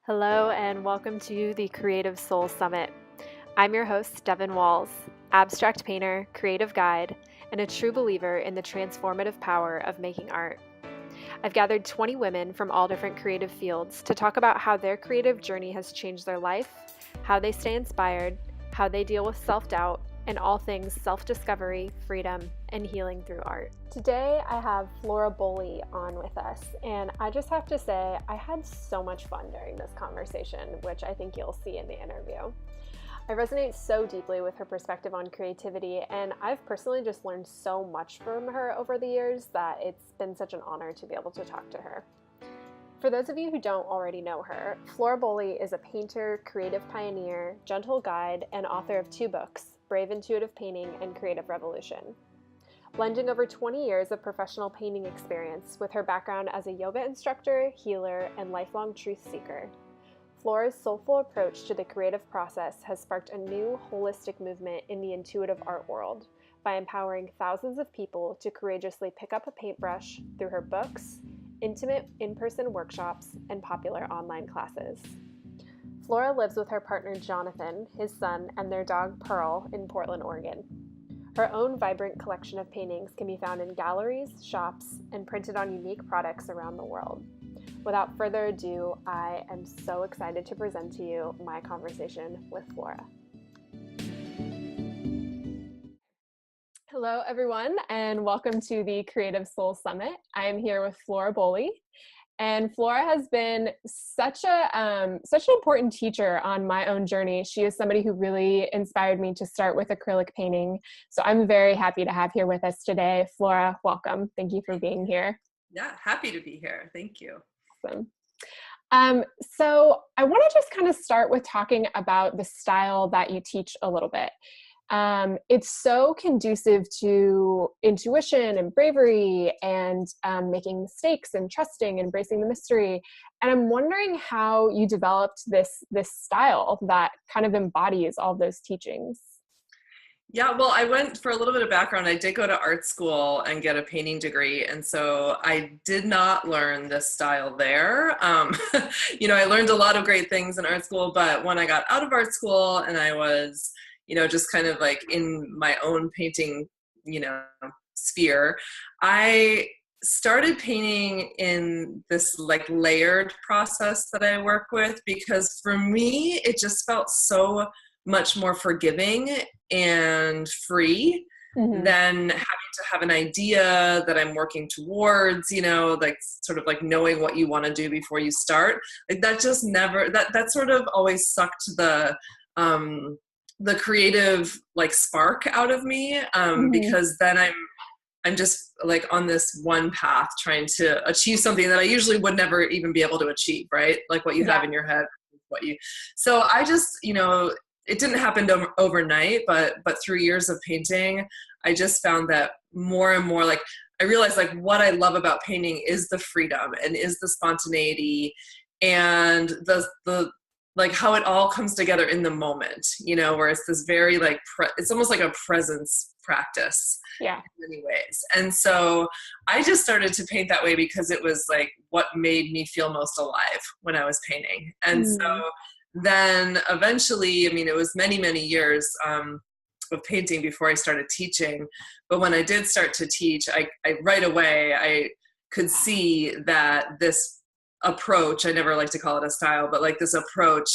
Hello and welcome to the Creative Soul Summit. I'm your host, Devin Walls, abstract painter, creative guide, and a true believer in the transformative power of making art. I've gathered 20 women from all different creative fields to talk about how their creative journey has changed their life, how they stay inspired, how they deal with self-doubt, and all things self-discovery, freedom, and healing through art. Today, I have Flora Bowley on with us, and I just have to say, I had so much fun during this conversation, which I think you'll see in the interview. I resonate so deeply with her perspective on creativity, and I've personally just learned so much from her over the years that it's been such an honor to be able to talk to her. For those of you who don't already know her, Flora Bowley is a painter, creative pioneer, gentle guide, and author of 2 books, Brave Intuitive Painting and Creative Revolution. Blending over 20 years of professional painting experience with her background as a yoga instructor, healer, and lifelong truth seeker, Flora's soulful approach to the creative process has sparked a new holistic movement in the intuitive art world by empowering thousands of people to courageously pick up a paintbrush through her books, intimate in-person workshops, and popular online classes. Flora lives with her partner Jonathan, his son, and their dog Pearl in Portland, Oregon. Her own vibrant collection of paintings can be found in galleries, shops, and printed on unique products around the world. Without further ado, I am so excited to present to you my conversation with Flora. Hello, everyone, and welcome to the Creative Soul Summit. I am here with Flora Bowley, and Flora has been such an important teacher on my own journey. She is somebody who really inspired me to start with acrylic painting. So I'm very happy to have here with us today. Flora, welcome. Thank you for being here. Yeah, happy to be here. Thank you. Awesome. So I want to just kind of start with talking about the style that you teach a little bit. It's so conducive to intuition and bravery and making mistakes and trusting and embracing the mystery. And I'm wondering how you developed this style that kind of embodies all those teachings. Yeah, well, I went for a little bit of background. I did go to art school and get a painting degree. And so I did not learn this style there. I learned a lot of great things in art school, but when I got out of art school and I was just kind of like in my own painting, sphere, I started painting in this like layered process that I work with, because for me, it just felt so much more forgiving and free than having to have an idea that I'm working towards, like sort of like knowing what you want to do before you start. Like that just never, that sort of always sucked the creative like spark out of me, because then I'm just like on this one path trying to achieve something that I usually would never even be able to achieve, right? Like what you have in your head, so I just, it didn't happen overnight, but through years of painting, I just found that more and more, like I realized like what I love about painting is the freedom and is the spontaneity and the like how it all comes together in the moment, where it's this very like, it's almost like a presence practice in many ways. And so I just started to paint that way because it was like what made me feel most alive when I was painting. And so then eventually, it was many, many years of painting before I started teaching. But when I did start to teach, I right away, I could see that this approach, I never like to call it a style, but like this approach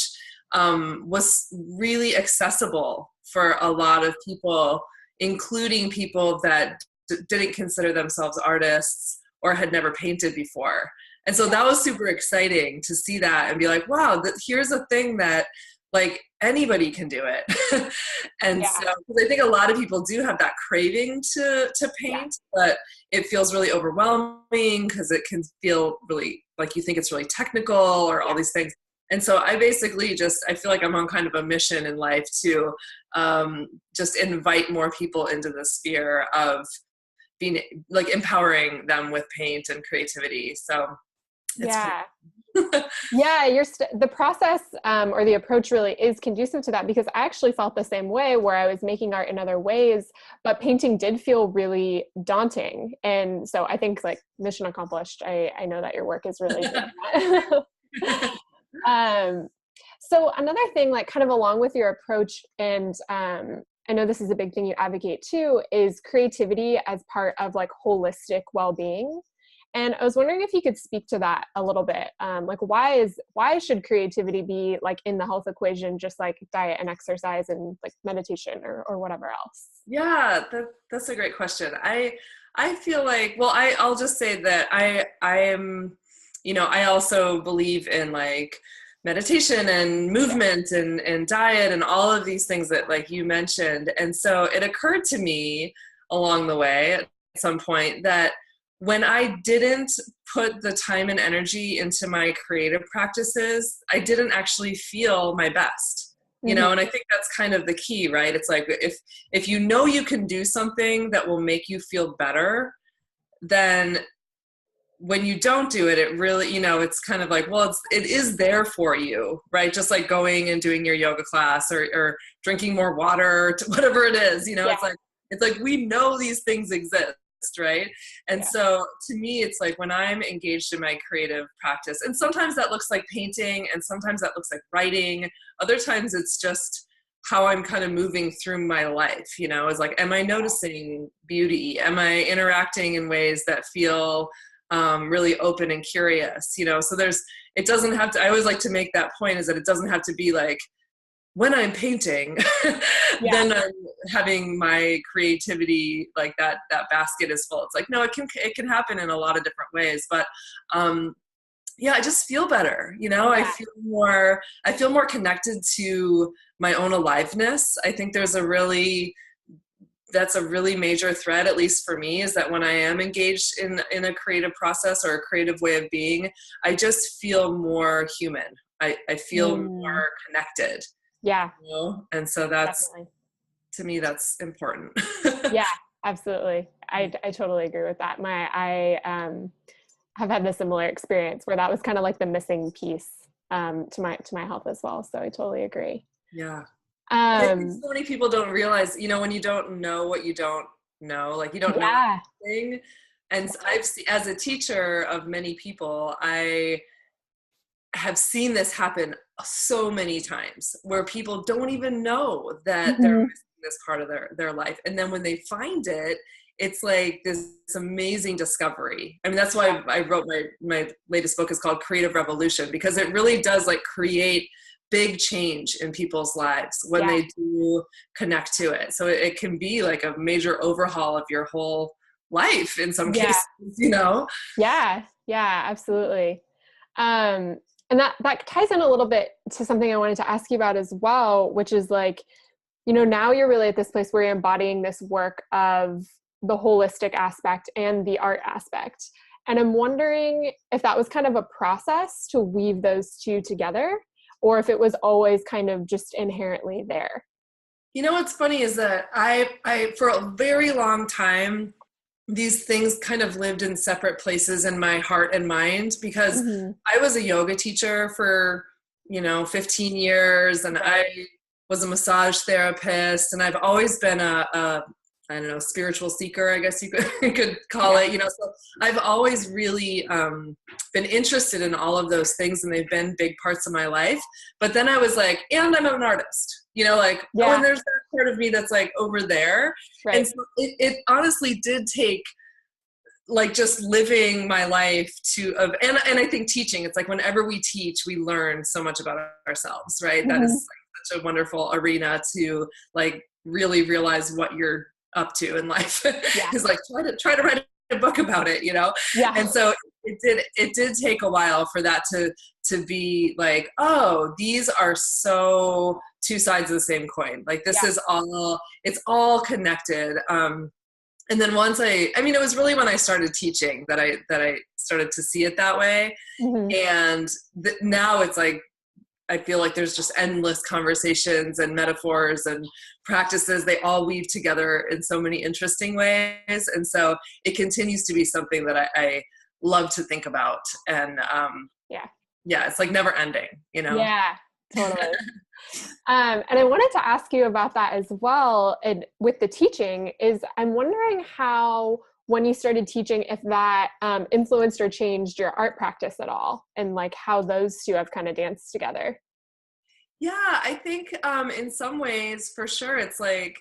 was really accessible for a lot of people, including people that didn't consider themselves artists or had never painted before. And so that was super exciting to see that and be like, wow, here's a thing that like anybody can do it. And so I think a lot of people do have that craving to paint, but it feels really overwhelming because it can feel really like you think it's really technical or all these things. And so I basically I feel like I'm on kind of a mission in life to just invite more people into the sphere of being like empowering them with paint and creativity. So the process or the approach really is conducive to that, because I actually felt the same way where I was making art in other ways, but painting did feel really daunting. And so I think like mission accomplished. I know that your work is really doing that. Um, so another thing, like kind of along with your approach, and I know this is a big thing you advocate too, is creativity as part of like holistic well-being. And I was wondering if you could speak to that a little bit. Like why should creativity be like in the health equation, just like diet and exercise and like meditation or whatever else? Yeah, that's a great question. I feel like, well, I'll just say that I am, I also believe in like meditation and movement and diet and all of these things that like you mentioned. And so it occurred to me along the way at some point that when I didn't put the time and energy into my creative practices, I didn't actually feel my best. And I think that's kind of the key, right? It's like if you know you can do something that will make you feel better, then when you don't do it, it really, it's kind of like, well, it is there for you, right? Just like going and doing your yoga class or drinking more water, whatever it is, Yeah. it's like we know these things exist, right? And so to me, it's like when I'm engaged in my creative practice, and sometimes that looks like painting, and sometimes that looks like writing. Other times it's just how I'm kind of moving through my life, is like, am I noticing beauty? Am I interacting in ways that feel really open and curious, so it doesn't have to, I always like to make that point, is that it doesn't have to be like, when I'm painting, then I'm having my creativity, like that basket is full. It's like, no, it can happen in a lot of different ways, but I just feel better. I feel more connected to my own aliveness. I think that's a really major thread, at least for me, is that when I am engaged in a creative process or a creative way of being, I just feel more human. I feel more connected. Yeah. And so that's, definitely. To me, that's important. Yeah, absolutely. I totally agree with that. I have had a similar experience where that was kind of like the missing piece to my health as well. So I totally agree. Yeah. I think so many people don't realize, when you don't know what you don't know, like you don't know anything. And I've seen, as a teacher of many people, I have seen this happen so many times where people don't even know that they're missing this part of their life. And then when they find it, it's like this amazing discovery. I mean, that's why I wrote my latest book is called Creative Revolution, because it really does like create big change in people's lives when they do connect to it. So it can be like a major overhaul of your whole life in some cases, Yeah, absolutely. And that ties in a little bit to something I wanted to ask you about as well, which is like, now you're really at this place where you're embodying this work of the holistic aspect and the art aspect. And I'm wondering if that was kind of a process to weave those two together, or if it was always kind of just inherently there. What's funny is that I for a very long time, these things kind of lived in separate places in my heart and mind, because I was a yoga teacher for, 15 years, and I was a massage therapist, and I've always been a I don't know, spiritual seeker, I guess you could call it, so I've always really been interested in all of those things, and they've been big parts of my life. But then I was like, and I'm an artist, oh, and there's that part of me that's like over there. Right. And so it honestly did take like just living my life and I think teaching, it's like whenever we teach, we learn so much about ourselves, right? That is like such a wonderful arena to like really realize what you're up to in life. Is like try to write a book about it, And so it did take a while for that to be like, oh, these are so two sides of the same coin. Like this is it's all connected. And then once it was really when I started teaching that I started to see it that way. And now it's like, I feel like there's just endless conversations and metaphors and practices. They all weave together in so many interesting ways. And so it continues to be something that I love to think about. And it's like never ending, Yeah, totally. And I wanted to ask you about that as well. And with the teaching I'm wondering how when you started teaching, if that influenced or changed your art practice at all, and like how those two have kind of danced together. Yeah, I think in some ways, for sure, it's like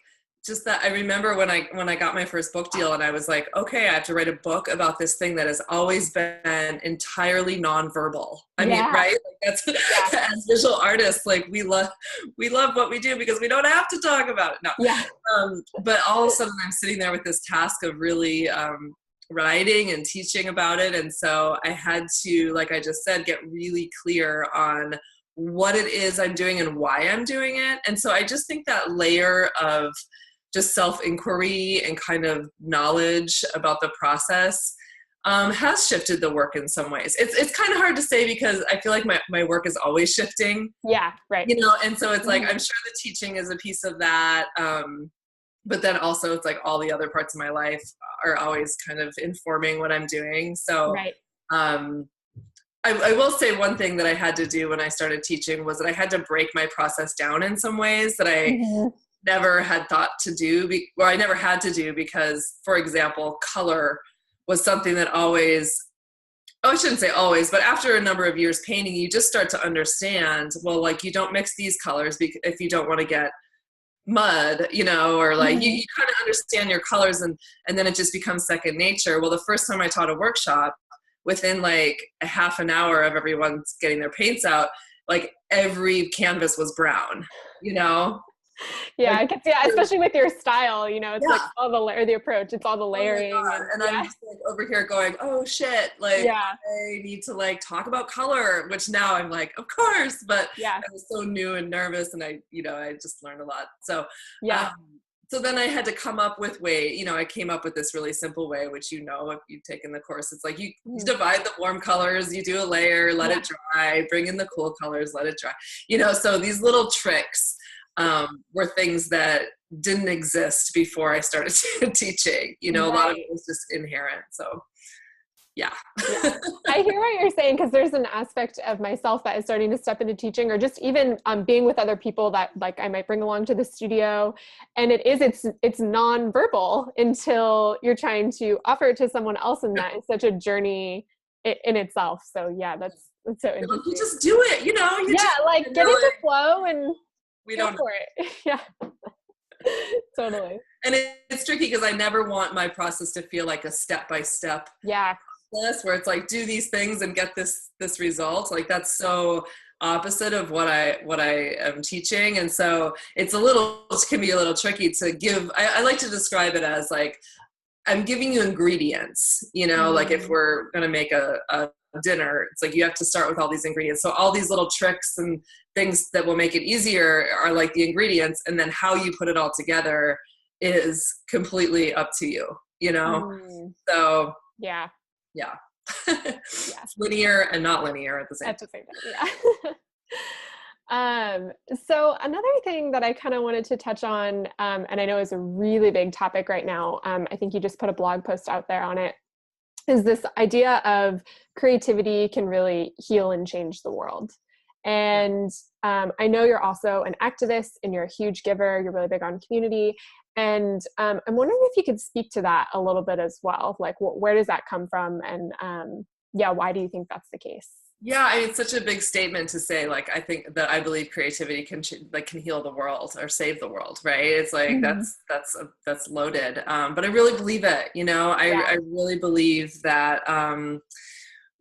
just that I remember when I got my first book deal and I was like, okay, I have to write a book about this thing that has always been entirely nonverbal. I mean, right? Like that's as visual artists, like we love what we do because we don't have to talk about it. No. Yeah. But all of a sudden I'm sitting there with this task of really writing and teaching about it. And so I had to, like I just said, get really clear on what it is I'm doing and why I'm doing it. And so I just think that layer of just self-inquiry and kind of knowledge about the process has shifted the work in some ways. It's kind of hard to say because I feel like my work is always shifting. Yeah, right. You know, and so it's like, I'm sure the teaching is a piece of that. But then also it's like all the other parts of my life are always kind of informing what I'm doing. So I will say one thing that I had to do when I started teaching was that I had to break my process down in some ways that I never had thought to do, or I never had to do because, for example, color was something that always, I shouldn't say always, but after a number of years painting, you just start to understand, well, like you don't mix these colors if you don't want to get mud, you know, or like you kind of understand your colors and then it just becomes second nature. Well, the first time I taught a workshop, within like a half an hour of everyone's getting their paints out, like every canvas was brown, you know? Yeah, I can see that, especially with your style, you know, it's like all the approach, it's all the layering. Oh and I'm just like over here going, oh shit, like I need to like talk about color, which now I'm like, of course, but I was so new and nervous and I just learned a lot. So so then I had to come up with I came up with this really simple way, which, you know, if you've taken the course, it's like you divide the warm colors, you do a layer, let it dry, bring in the cool colors, let it dry, you know, so these little tricks were things that didn't exist before I started teaching, you know, a lot of it was just inherent. So I hear what you're saying, because there's an aspect of myself that is starting to step into teaching, or just even being with other people that like I might bring along to the studio, and it's nonverbal until you're trying to offer it to someone else, and that is such a journey in itself. So that's so interesting. You just do it, you know. Like get into flow and we don't for it. Yeah. Totally. And it's tricky because I never want my process to feel like a step-by-step process where it's like do these things and get this result. Like that's so opposite of what I am teaching. And so it can be a little tricky to give. I like to describe it as like I'm giving you ingredients, you know, like if we're going to make a dinner, it's like you have to start with all these ingredients. So all these little tricks and things that will make it easier are like the ingredients, and then how you put it all together is completely up to you, you know? So it's linear and not linear at the same time. So another thing that I kind of wanted to touch on, and I know is a really big topic right now, I think you just put a blog post out there on it, is this idea of creativity can really heal and change the world. And I know you're also an activist and you're a huge giver. You're really big on community. And I'm wondering if you could speak to that a little bit as well. Like, where does that come from? And why do you think that's the case? Yeah, I mean, it's such a big statement to say, like, I believe creativity can heal the world or save the world, right? It's like, that's loaded. But I really believe it, you know, I really believe that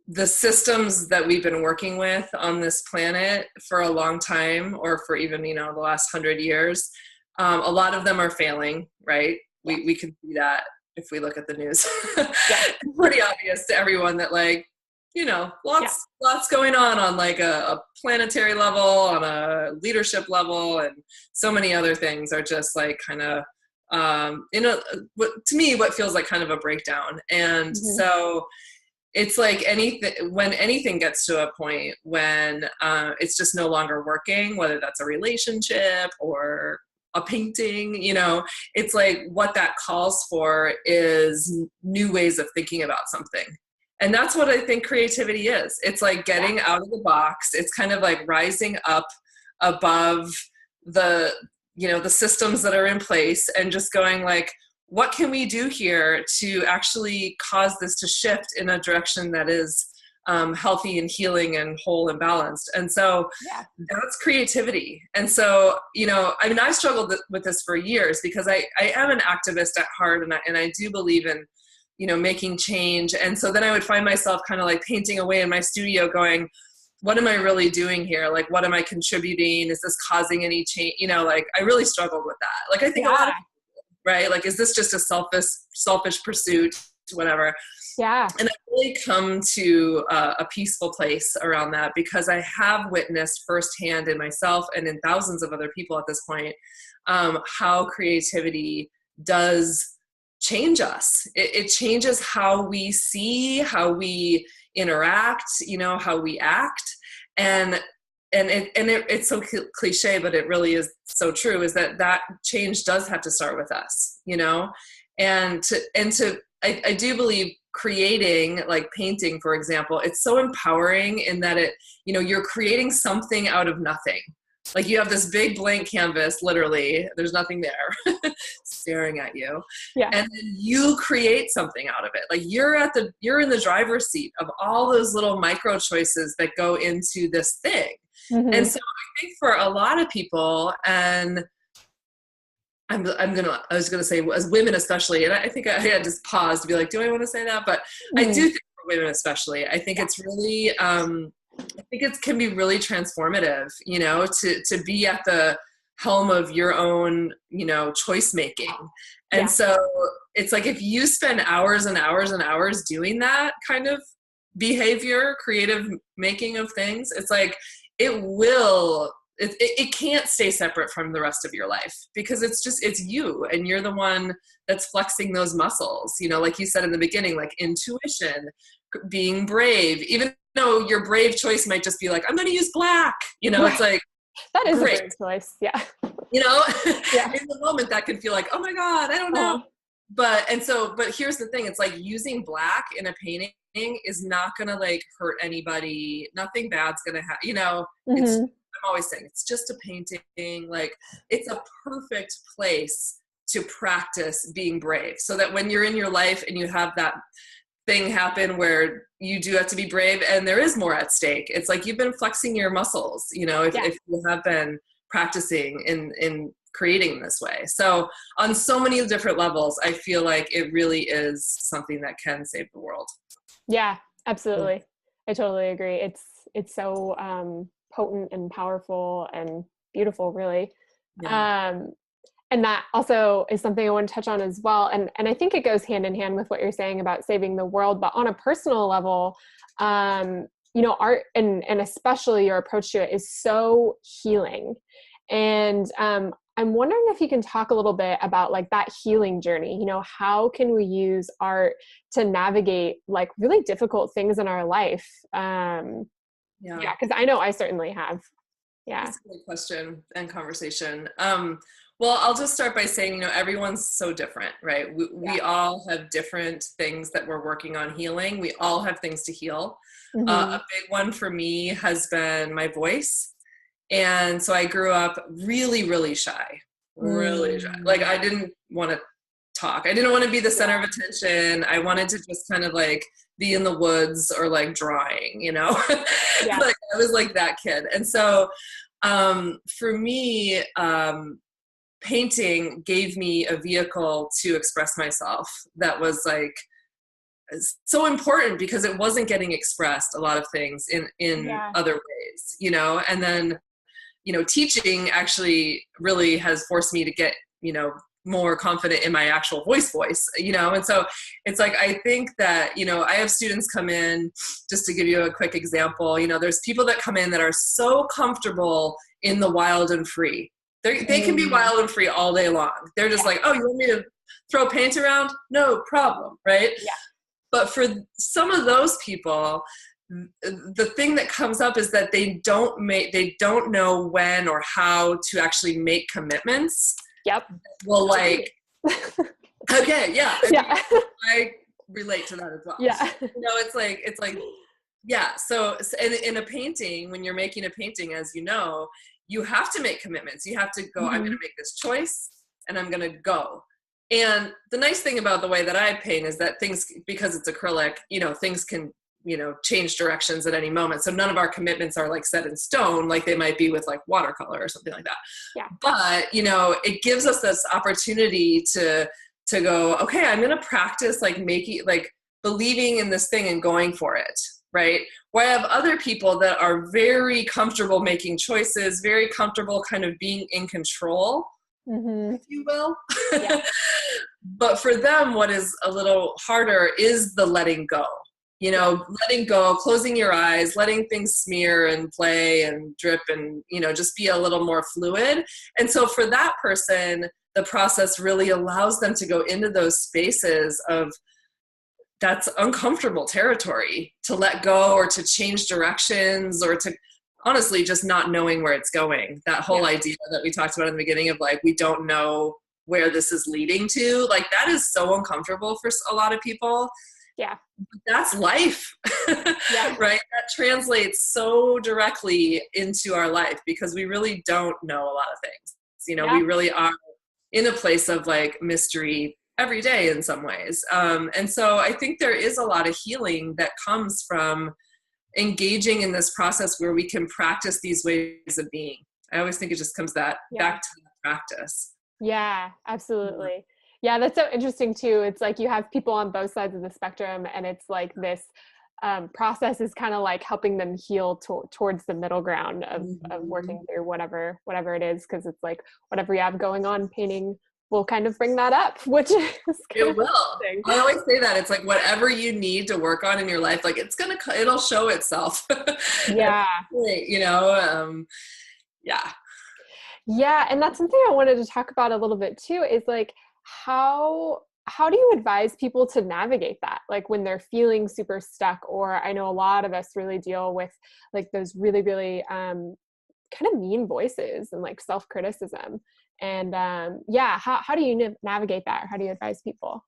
the systems that we've been working with on this planet for a long time, or for even, you know, the last 100 years, a lot of them are failing, right? We can see that if we look at the news. It's pretty obvious to everyone that, like, you know, lots going on like a planetary level, on a leadership level, and so many other things are just like kind of, to me, what feels like kind of a breakdown. And so it's like when anything gets to a point when it's just no longer working, whether that's a relationship or a painting, you know, it's like what that calls for is new ways of thinking about something. And that's what I think creativity is. It's like getting out of the box. It's kind of like rising up above the, you know, the systems that are in place and just going like, what can we do here to actually cause this to shift in a direction that is healthy and healing and whole and balanced? And so that's creativity. And so, you know, I mean, I struggled with this for years because I am an activist at heart, and I do believe in, you know, making change. And so then I would find myself kind of like painting away in my studio going, what am I really doing here? Like, what am I contributing? Is this causing any change? You know, like I really struggled with that. Like, I think a lot of people, right? Like, is this just a selfish pursuit, whatever? Yeah. And I've really come to a peaceful place around that because I have witnessed firsthand in myself and in thousands of other people at this point, how creativity does change us. It changes how we see, how we interact, you know, how we act. And it's so cliche, but it really is so true, is that change does have to start with us, you know? I do believe creating, like painting, for example, it's so empowering in that it, you know, you're creating something out of nothing. Like you have this big blank canvas, literally, there's nothing there staring at you. Yeah. And then you create something out of it. Like you're in the driver's seat of all those little micro choices that go into this thing. Mm-hmm. And so I think for a lot of people, and I was gonna say as women especially, and I think I had to pause to be like, do I want to say that? But I do think for women especially, I think it's really, I think it can be really transformative, you know, to be at the helm of your own, you know, choice making. And so it's like, if you spend hours and hours and hours doing that kind of behavior, creative making of things, it's like, it can't stay separate from the rest of your life because it's you, and you're the one that's flexing those muscles, you know, like you said in the beginning, like intuition, being brave, even though your brave choice might just be like, I'm going to use black, you know, it's like, that is great. A brave choice. Yeah. You know, in the moment that can feel like, oh my God, I don't know. But here's the thing. It's like using black in a painting is not going to like hurt anybody. Nothing bad's going to happen. You know, I'm always saying it's just a painting. Like it's a perfect place to practice being brave so that when you're in your life and you have that thing happen where you do have to be brave and there is more at stake, it's like you've been flexing your muscles, you know, if you have been practicing in creating this way. So on so many different levels, I feel like it really is something that can save the world. Yeah, absolutely. I totally agree. It's so potent and powerful and beautiful, really. And that also is something I want to touch on as well. And I think it goes hand in hand with what you're saying about saving the world, but on a personal level, you know, art and especially your approach to it is so healing. And I'm wondering if you can talk a little bit about like that healing journey. You know, how can we use art to navigate like really difficult things in our life? Because I know I certainly have. Yeah. That's a great question and conversation. Well, I'll just start by saying, you know, everyone's so different, right? We all have different things that we're working on healing. We all have things to heal. A big one for me has been my voice. And so I grew up really, really shy, really shy. Like I didn't want to talk. I didn't want to be the center of attention. I wanted to just kind of like be in the woods or like drawing, you know, like I was like that kid. And so for me, painting gave me a vehicle to express myself that was like so important because it wasn't getting expressed, a lot of things in other ways, you know. And then, you know, teaching actually really has forced me to get, you know, more confident in my actual voice, you know. And so it's like, I think that, you know, I have students come in, just to give you a quick example, you know, there's people that come in that are so comfortable in the wild and free. They can be wild and free all day long. They're just like, oh, you want me to throw paint around? No problem, right? Yeah. But for some of those people, the thing that comes up is that they don't know when or how to actually make commitments. Yep. Well, like, okay, yeah. I relate to that as well. Yeah. You know, it's like, yeah. So in a painting, when you're making a painting, as you know, you have to make commitments. You have to go, I'm going to make this choice and I'm going to go. And the nice thing about the way that I paint is that things, because it's acrylic, things can, change directions at any moment. So none of our commitments are like set in stone, like they might be with like watercolor or something like that. Yeah. But, it gives us this opportunity to go, okay, I'm going to practice like making, like believing in this thing and going for it. Right. Where I have other people that are very comfortable making choices, very comfortable kind of being in control, if you will. Yeah. But for them, what is a little harder is the letting go, letting go, closing your eyes, letting things smear and play and drip and, just be a little more fluid. And so for that person, the process really allows them to go into those spaces of that's uncomfortable territory, to let go or to change directions or to honestly just not knowing where it's going. That whole idea that we talked about in the beginning of like, we don't know where this is leading to, like that is so uncomfortable for a lot of people. Yeah. That's life, Yeah. Right? That translates so directly into our life because we really don't know a lot of things. We really are in a place of like mystery every day in some ways. And so I think there is a lot of healing that comes from engaging in this process where we can practice these ways of being. I always think it just comes back to the practice. Yeah, absolutely. Yeah, that's so interesting too. It's like you have people on both sides of the spectrum, and it's like this process is kind of like helping them heal towards the middle ground of working through whatever it is, because it's like whatever you have going on, painting will kind of bring that up, which is it will. I always say that it's like whatever you need to work on in your life, like it'll show itself. Yeah. Yeah, and that's something I wanted to talk about a little bit too, is like how do you advise people to navigate that, like when they're feeling super stuck? Or I know a lot of us really deal with like those really, really kind of mean voices and like self-criticism. And how do you navigate that? Or how do you advise people?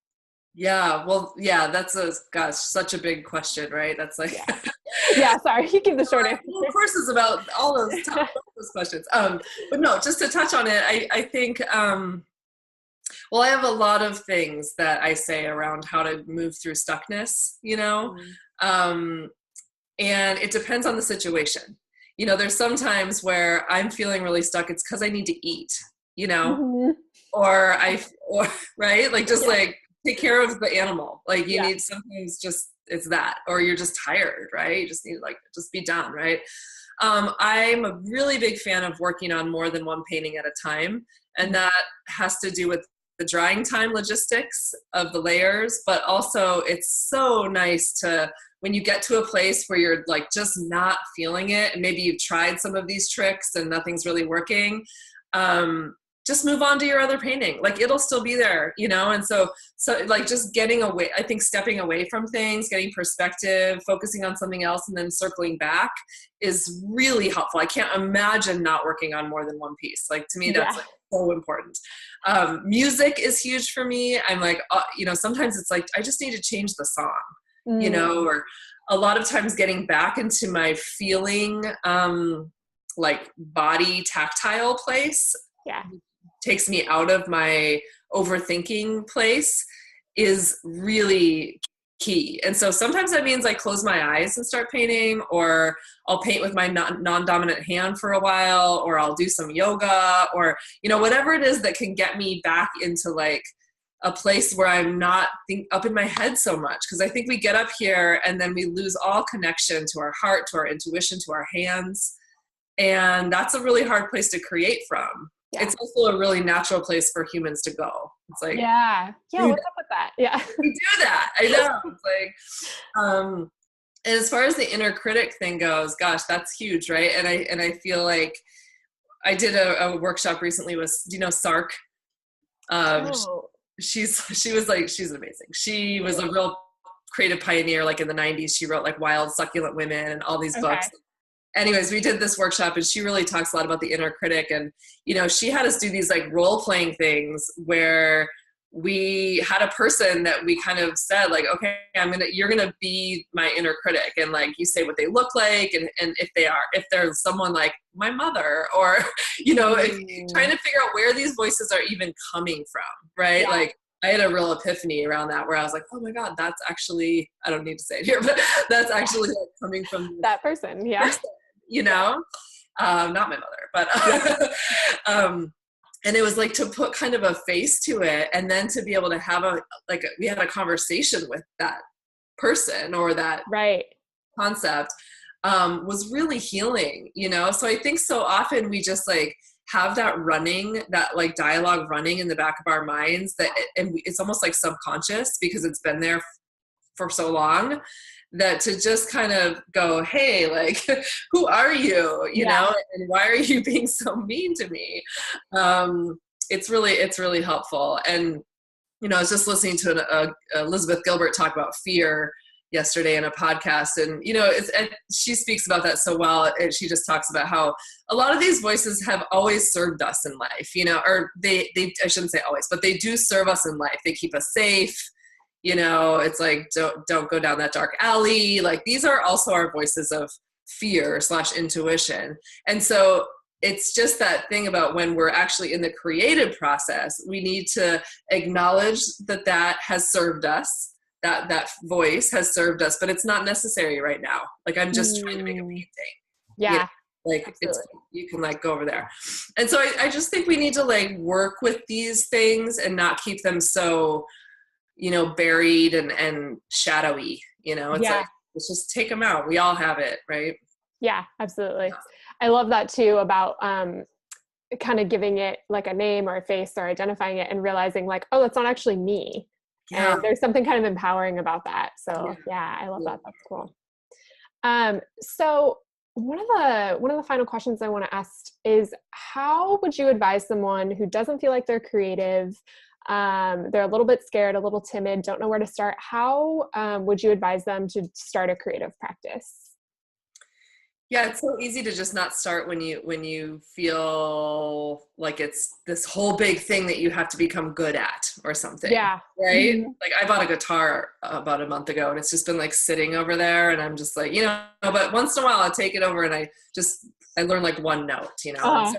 Yeah, well, yeah, that's such a big question, right? That's like, yeah, sorry, you give the short answer. Of course, it's about all those questions. But no, just to touch on it, I think, well, I have a lot of things that I say around how to move through stuckness, and it depends on the situation. There's some times where I'm feeling really stuck. It's because I need to eat, or right, like just like take care of the animal. Like you need sometimes just it's that, or you're just tired, right? You just need like just be done, right? I'm a really big fan of working on more than one painting at a time, and that has to do with the drying time logistics of the layers, but also it's so nice to when you get to a place where you're like just not feeling it, and maybe you've tried some of these tricks and nothing's really working, just move on to your other painting. Like it'll still be there, and so like just getting away, I think stepping away from things, getting perspective, focusing on something else, and then circling back is really helpful. I can't imagine not working on more than one piece. Like to me, that's like so important. Music is huge for me. I'm like, sometimes it's like, I just need to change the song, or a lot of times getting back into my feeling, like body tactile place. Yeah. Takes me out of my overthinking place is really key. And so sometimes that means I close my eyes and start painting, or I'll paint with my non-dominant hand for a while, or I'll do some yoga, or, whatever it is that can get me back into like a place where I'm not up in my head so much. Cause I think we get up here and then we lose all connection to our heart, to our intuition, to our hands. And that's a really hard place to create from. Yeah. It's also a really natural place for humans to go. It's like, what's up with that? Yeah. We do that. I know. It's like, and as far as the inner critic thing goes, gosh, that's huge. Right. And I feel like I did a workshop recently with, Sark? She's amazing. She was a real creative pioneer. Like in the 90s, she wrote like Wild Succulent Women and all these books. Anyways, we did this workshop and she really talks a lot about the inner critic. And, she had us do these like role-playing things where we had a person that we kind of said like, okay, you're going to be my inner critic. And like, you say what they look like. And if they're someone like my mother or, trying to figure out where these voices are even coming from. Right. Yeah. Like I had a real epiphany around that where I was like, oh my God, that's actually, I don't need to say it here, but that's actually like coming from that person. Yeah. person, you know, not my mother, but, and it was like to put kind of a face to it, and then to be able to have we had a conversation with that person or that concept, was really healing, you know? So I think so often we just like have that like dialogue running in the back of our minds it's almost like subconscious because it's been there for so long, that to just kind of go, hey, like, who are you, you know, and why are you being so mean to me? It's really helpful. And, you know, I was just listening to Elizabeth Gilbert talk about fear yesterday in a podcast, and, you know, she speaks about that so well. She just talks about how a lot of these voices have always served us in life, you know, or they I shouldn't say always, but they do serve us in life. They keep us safe. You know, it's like, don't go down that dark alley. Like, these are also our voices of fear / intuition. And so it's just that thing about when we're actually in the creative process, we need to acknowledge that has served us, that voice has served us, but it's not necessary right now. Like, I'm just trying to make a painting. Yeah. You know? Like, you can like go over there. And so I just think we need to like work with these things and not keep them so, you know, buried and shadowy, you know, it's like, let's just take them out. We all have it. Right. Yeah, absolutely. Yeah. I love that too about, kind of giving it like a name or a face or identifying it and realizing like, oh, that's not actually me. Yeah. And there's something kind of empowering about that. So yeah, I love that. That's cool. So one of the final questions I want to ask is, how would you advise someone who doesn't feel like they're creative? They're a little bit scared, a little timid, don't know where to start. How would you advise them to start a creative practice? Yeah, it's so easy to just not start when you feel like it's this whole big thing that you have to become good at or something. Yeah. Right? Mm-hmm. Like, I bought a guitar about a month ago, and it's just been like sitting over there, and I'm just like, you know, but once in a while I'll take it over and I learn like one note, you know. Uh-huh. So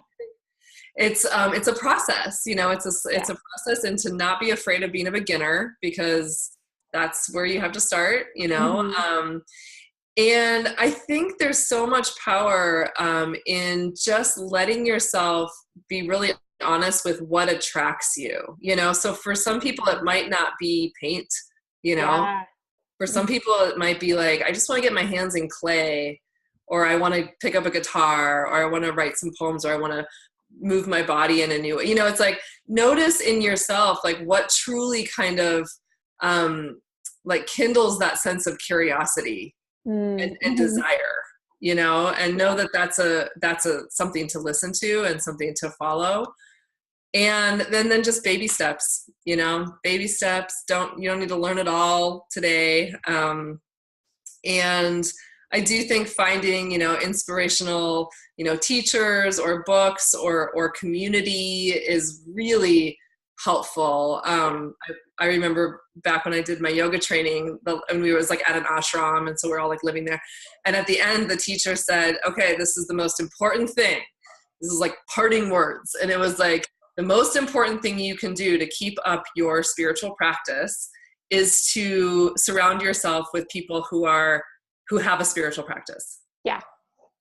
it's a process, you know, it's a process, and to not be afraid of being a beginner, because that's where you have to start, you know. Mm-hmm. And I think there's so much power in just letting yourself be really honest with what attracts you, you know. So for some people it might not be paint, you know. Yeah. For some people it might be like, I just want to get my hands in clay, or I want to pick up a guitar, or I want to write some poems, or I want to move my body in a new way. You know, it's like, notice in yourself like what truly kind of like kindles that sense of curiosity and desire, you know, and know that that's a something to listen to and something to follow. And then just baby steps, you know, baby steps. You don't need to learn it all today. And I do think finding, you know, inspirational, you know, teachers or books or community is really helpful. I remember back when I did my yoga training, and we was like at an ashram, and so we're all like living there. And at the end, the teacher said, okay, this is the most important thing. This is like parting words. And it was like, the most important thing you can do to keep up your spiritual practice is to surround yourself with people who have a spiritual practice. Yeah.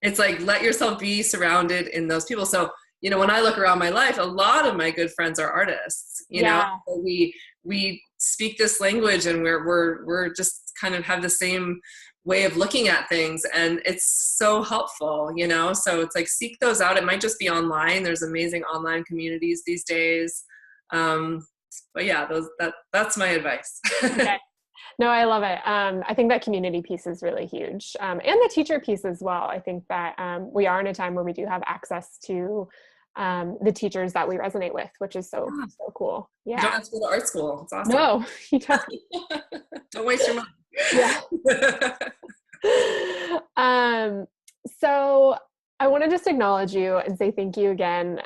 It's like, let yourself be surrounded in those people. So, you know, when I look around my life, a lot of my good friends are artists, you know, we speak this language, and we're just kind of have the same way of looking at things, and it's so helpful, you know. So it's like, seek those out. It might just be online. There's amazing online communities these days. But yeah, that's my advice. Okay. No, I love it. I think that community piece is really huge. And the teacher piece as well. I think that we are in a time where we do have access to the teachers that we resonate with, which is so cool. Yeah. You don't have to go to art school. It's awesome. No, you don't. Don't waste your money. Yeah. So I want to just acknowledge you and say thank you again.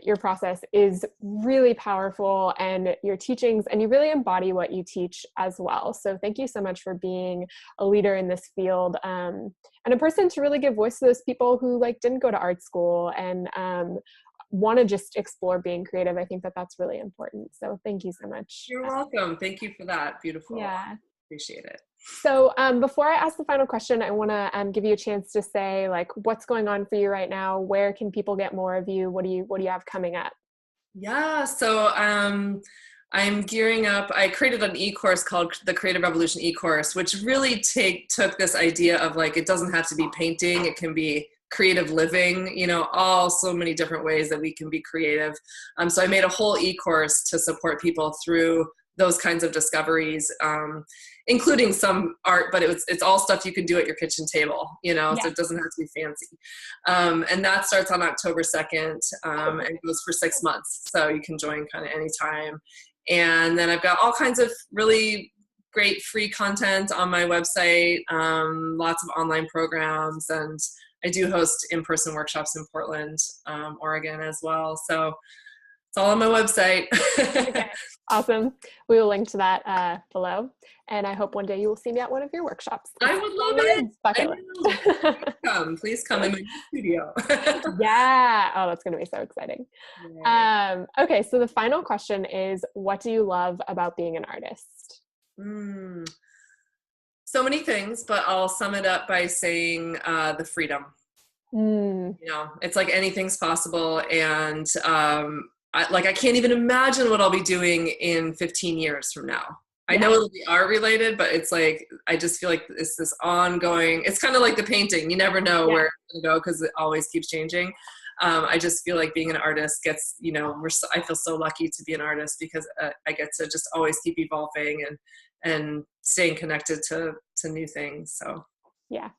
Your process is really powerful, and your teachings, and you really embody what you teach as well. So thank you so much for being a leader in this field, and a person to really give voice to those people who like didn't go to art school and want to just explore being creative. I think that that's really important. So thank you so much. You're welcome. Thank you for that. Beautiful. Yeah. Appreciate it. So before I ask the final question, I want to give you a chance to say, like, what's going on for you right now? Where can people get more of you? What do you have coming up? Yeah. So I'm gearing up. I created an e-course called the Creative Revolution e-course, which really took this idea of like, it doesn't have to be painting. It can be creative living, all so many different ways that we can be creative. So I made a whole e-course to support people through those kinds of discoveries, including some art, but it's all stuff you can do at your kitchen table, so it doesn't have to be fancy. And that starts on October 2nd and goes for 6 months. So you can join kind of anytime. And then I've got all kinds of really great free content on my website, lots of online programs, and I do host in-person workshops in Portland, Oregon as well. So it's all on my website. Okay. Awesome. We will link to that below. And I hope one day you will see me at one of your workshops. I would love it. Please come in my studio. Yeah. Oh, that's going to be so exciting. Okay. So the final question is, what do you love about being an artist? So many things, but I'll sum it up by saying the freedom. It's like anything's possible. And I can't even imagine what I'll be doing in 15 years from now. I know it'll be art related, but it's like, I just feel like it's this ongoing, it's kind of like the painting. You never know where it's going to go because it always keeps changing. I just feel like being an artist gets, I feel so lucky to be an artist because I get to just always keep evolving and staying connected to new things. So yeah,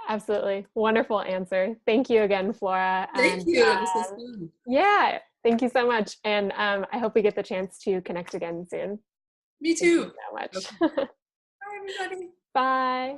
absolutely. Wonderful answer. Thank you again, Flora. Thank you. This was fun. Yeah. Thank you so much. And I hope we get the chance to connect again soon. Me too. Thank you so much. Okay. Bye, everybody. Bye.